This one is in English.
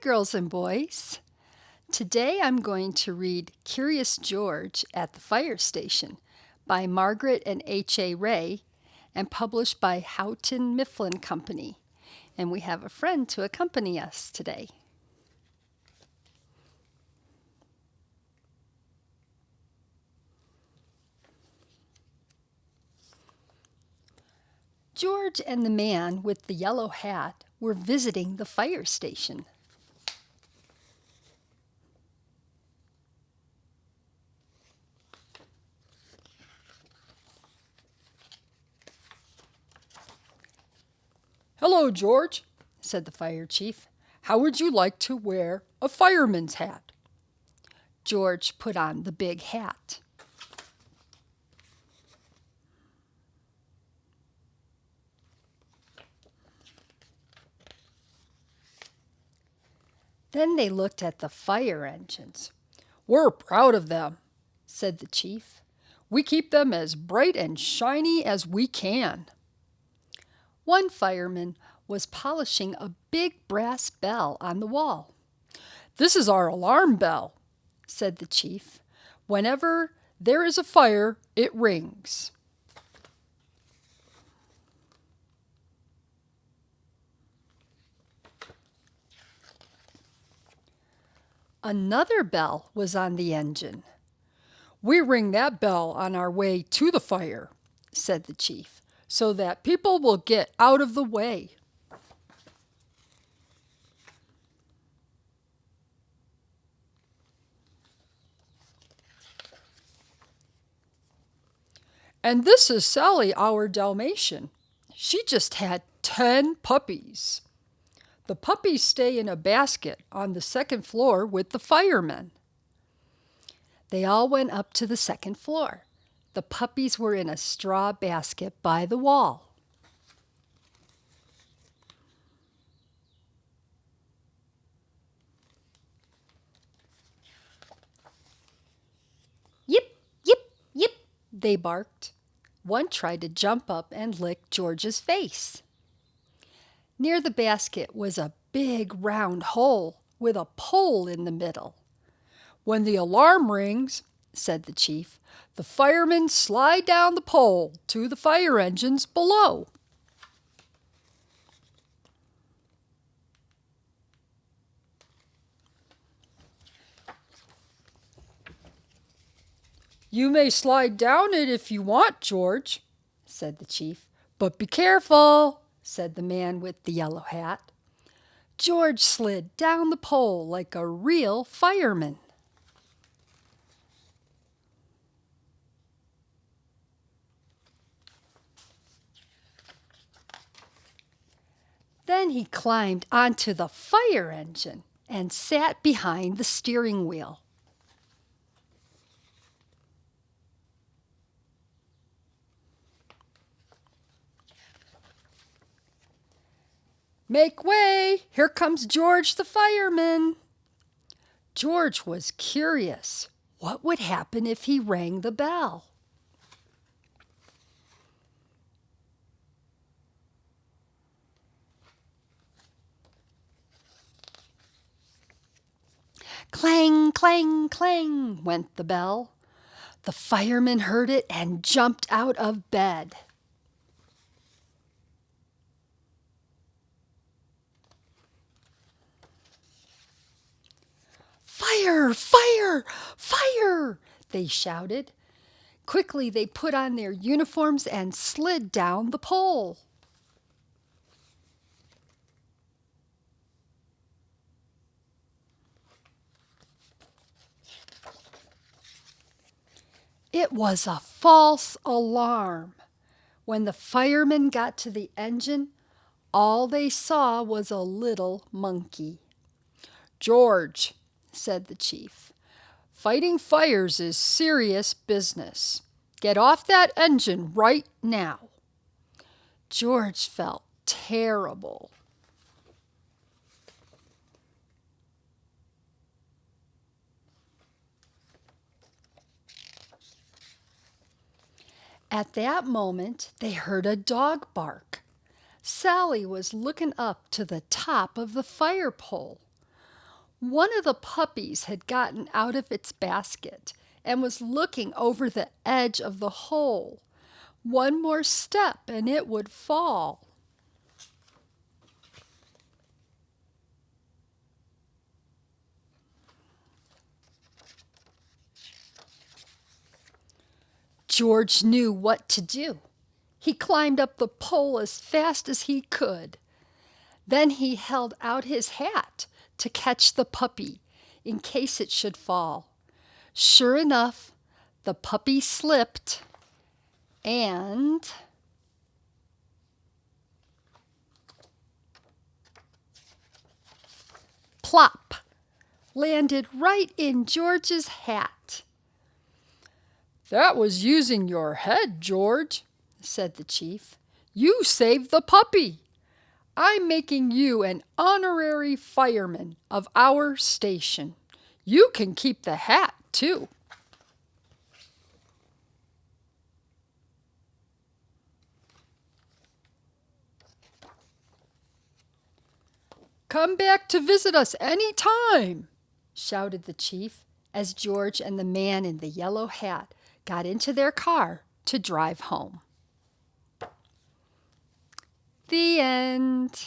girls and boys. Today I'm going to read Curious George at the Fire Station by Margaret and H.A. Rey and published by Houghton Mifflin Company. And we have a friend to accompany us today. George and the man with the yellow hat were visiting the fire station. "Hello, George," said the fire chief. "How would you like to wear a fireman's hat?" George put on the big hat. Then they looked at the fire engines. "We're proud of them," said the chief. "We keep them as bright and shiny as we can." One fireman was polishing a big brass bell on the wall. "This is our alarm bell," said the chief. "Whenever there is a fire, it rings." Another bell was on the engine. "We ring that bell on our way to the fire," said the chief, "so that people will get out of the way." "And this is Sally, our Dalmatian. She just had 10 puppies. The puppies stay in a basket on the second floor with the firemen." They all went up to the second floor. The puppies were in a straw basket by the wall. Yip, yip, yip, they barked. One tried to jump up and lick George's face. Near the basket was a big round hole with a pole in the middle. "When the alarm rings," said the chief, "the firemen slide down the pole to the fire engines below." "You may slide down it if you want, George," said the chief. "But be careful," said the man with the yellow hat. George slid down the pole like a real fireman. Then he climbed onto the fire engine and sat behind the steering wheel. "Make way! Here comes George the fireman." George was curious. What would happen if he rang the bell? Clang, clang, clang went the bell. The fireman heard it and jumped out of bed. "Fire! Fire! Fire!" they shouted. Quickly they put on their uniforms and slid down the pole. It was a false alarm. When the firemen got to the engine, all they saw was a little monkey. "George," said the chief, "fighting fires is serious business. Get off that engine right now." George felt terrible. At that moment, they heard a dog bark. Sally was looking up to the top of the fire pole. One of the puppies had gotten out of its basket and was looking over the edge of the hole. One more step and it would fall. George knew what to do. He climbed up the pole as fast as he could. Then he held out his hat to catch the puppy in case it should fall. Sure enough, the puppy slipped and plop, landed right in George's hat. That was using your head, George, said the chief. You saved the puppy. I'm making you an honorary fireman of our station. You can keep the hat, too. Come back to visit us any time, shouted the chief as George and the man in the yellow hat got into their car to drive home. The end.